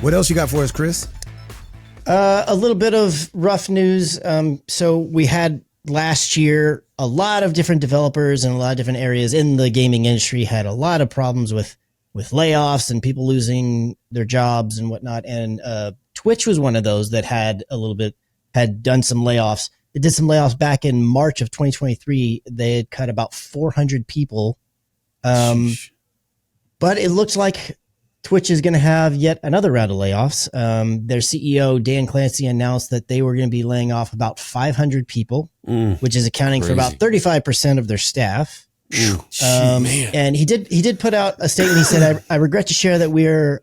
What else you got for us, Chris? A little bit of rough news. So we had last year a lot of different developers in a lot of different areas in the gaming industry had a lot of problems with layoffs and people losing their jobs and whatnot. And Twitch was one of those that had done some layoffs. It did some layoffs back in March of 2023. They had cut about 400 people. But it looks like Twitch is going to have yet another round of layoffs. Their CEO, Dan Clancy, announced that they were going to be laying off about 500 people, which is accounting for about 35% of their staff. And he did put out a statement. He said, I regret to share that we are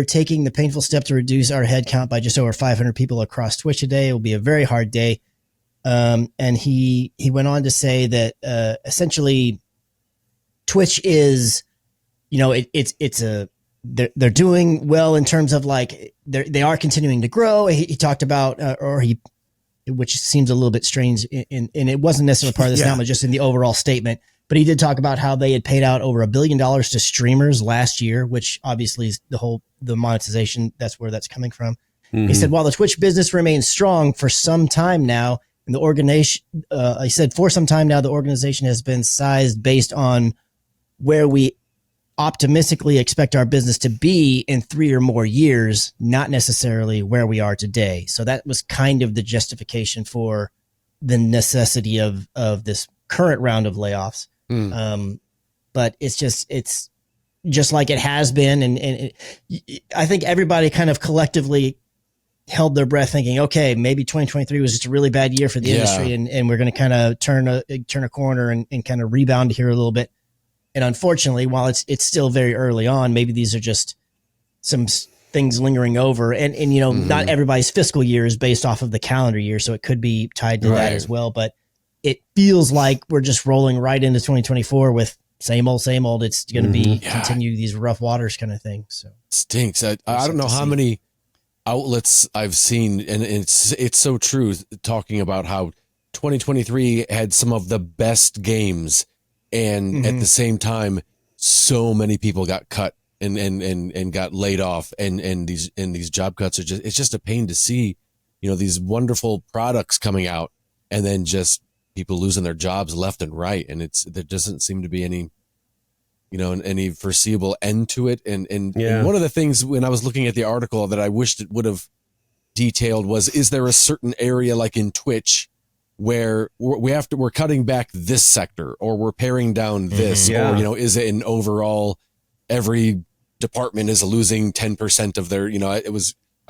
taking the painful step to reduce our headcount by just over 500 people across Twitch today. It will be a very hard day. And he went on to say that essentially Twitch is, they're doing well in terms of like they are continuing to grow. He talked about which seems a little bit strange, and it wasn't necessarily part of this announcement, just in the overall statement. But he did talk about how they had paid out over $1 billion to streamers last year, which obviously is the monetization. That's where that's coming from. Mm-hmm. He said, while the Twitch business remains strong for some time now, and the organization, he said, for some time now, the organization has been sized based on where we optimistically expect our business to be in 3 or more years, not necessarily where we are today. So that was kind of the justification for the necessity of this current round of layoffs. But it's just like it has been. And I think everybody kind of collectively held their breath thinking, okay, maybe 2023 was just a really bad year for the industry. And we're going to kind of turn a corner and kind of rebound here a little bit. And unfortunately, while it's still very early on, maybe these are just some things lingering over. And not everybody's fiscal year is based off of the calendar year, so it could be tied to that as well. But it feels like we're just rolling right into 2024 with same old. It's going to be continue these rough waters kind of thing. So stinks. I don't know how many outlets I've seen, and it's so true, talking about how 2023 had some of the best games. And at the same time, so many people got cut and got laid off, and these job cuts it's just a pain to see, these wonderful products coming out and then just people losing their jobs left and right. And there doesn't seem to be any, any foreseeable end to it. And one of the things when I was looking at the article that I wished it would have detailed was, is there a certain area like in Twitch where we're cutting back this sector, or we're paring down this, or, is it an overall, every department is losing 10% of their, I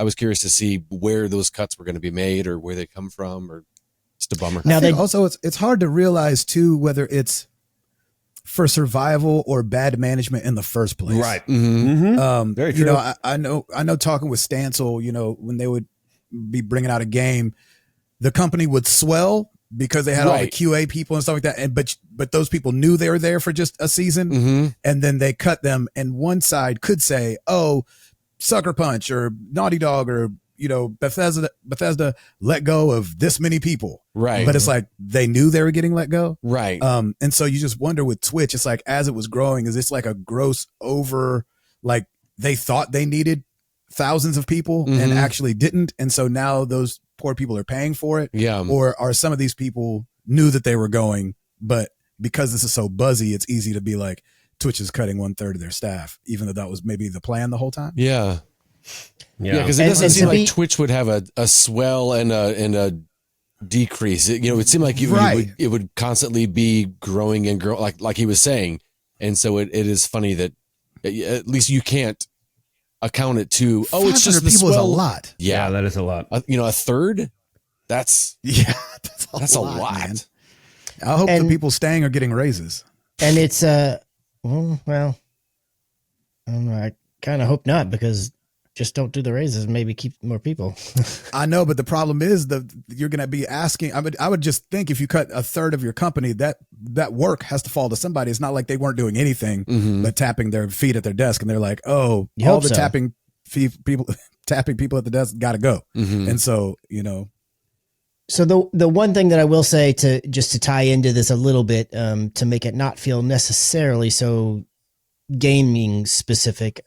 was curious to see where those cuts were going to be made or where they come from, or just a bummer. Now also it's hard to realize too, whether it's for survival or bad management in the first place. Right. Very true. I know talking with Stancil, when they would be bringing out a game, the company would swell because they had all the QA people and stuff like that. And, but those people knew they were there for just a season, and then they cut them. And one side could say, oh, Sucker Punch or Naughty Dog or, Bethesda let go of this many people. Right. But it's like, they knew they were getting let go. Right. And so you just wonder with Twitch, it's like, as it was growing, is this like a gross over, like they thought they needed thousands of people and actually didn't. And so now those poor people are paying for it. Yeah. Or are some of these people knew that they were going, but because this is so buzzy, it's easy to be like, Twitch is cutting 1/3 of their staff, even though that was maybe the plan the whole time. Yeah. Because it doesn't seem like Twitch would have a swell and a decrease. It seemed like it would constantly be growing and grow, like he was saying. And so it is funny that at least you can't account it to, it's just the people swell. Is a lot. Yeah, that is a lot. A third. That's a lot. Man. I hope the people staying are getting raises. And it's well, I don't know. I kind of hope not, because just don't do the raises and maybe keep more people. I know, but the problem is you're going to be asking. I would just think if you cut 1/3 of your company, that work has to fall to somebody. It's not like they weren't doing anything but tapping their feet at their desk, and they're like, all the tapping people at the desk got to go. And so, So the one thing that I will say to tie into this a little bit, to make it not feel necessarily so gaming specific,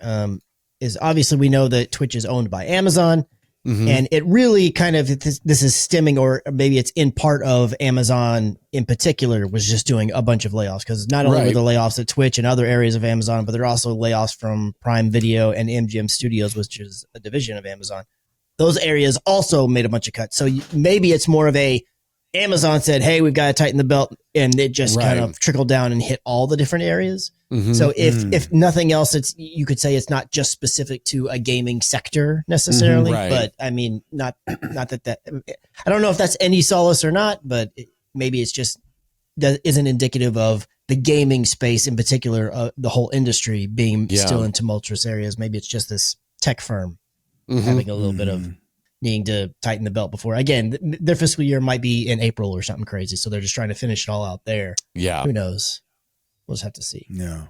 is obviously we know that Twitch is owned by Amazon. And it really kind of, this is stemming, or maybe it's in part of Amazon in particular was just doing a bunch of layoffs, because not only were the layoffs at Twitch and other areas of Amazon, but there are also layoffs from Prime Video and MGM Studios, which is a division of Amazon. Those areas also made a bunch of cuts. So maybe it's more of a Amazon said, hey, we've got to tighten the belt, and it just kind of trickled down and hit all the different areres. So if nothing else, you could say it's not just specific to a gaming sector necessarily, but I mean, not that I don't know if that's any solace or not, but maybe it's just that isn't indicative of the gaming space in particular, the whole industry being still in tumultuous areas. Maybe it's just this tech firm having a little bit of needing to tighten the belt before, again, their fiscal year might be in April or something crazy. So they're just trying to finish it all out there. Yeah. Who knows? We'll just have to see. Yeah.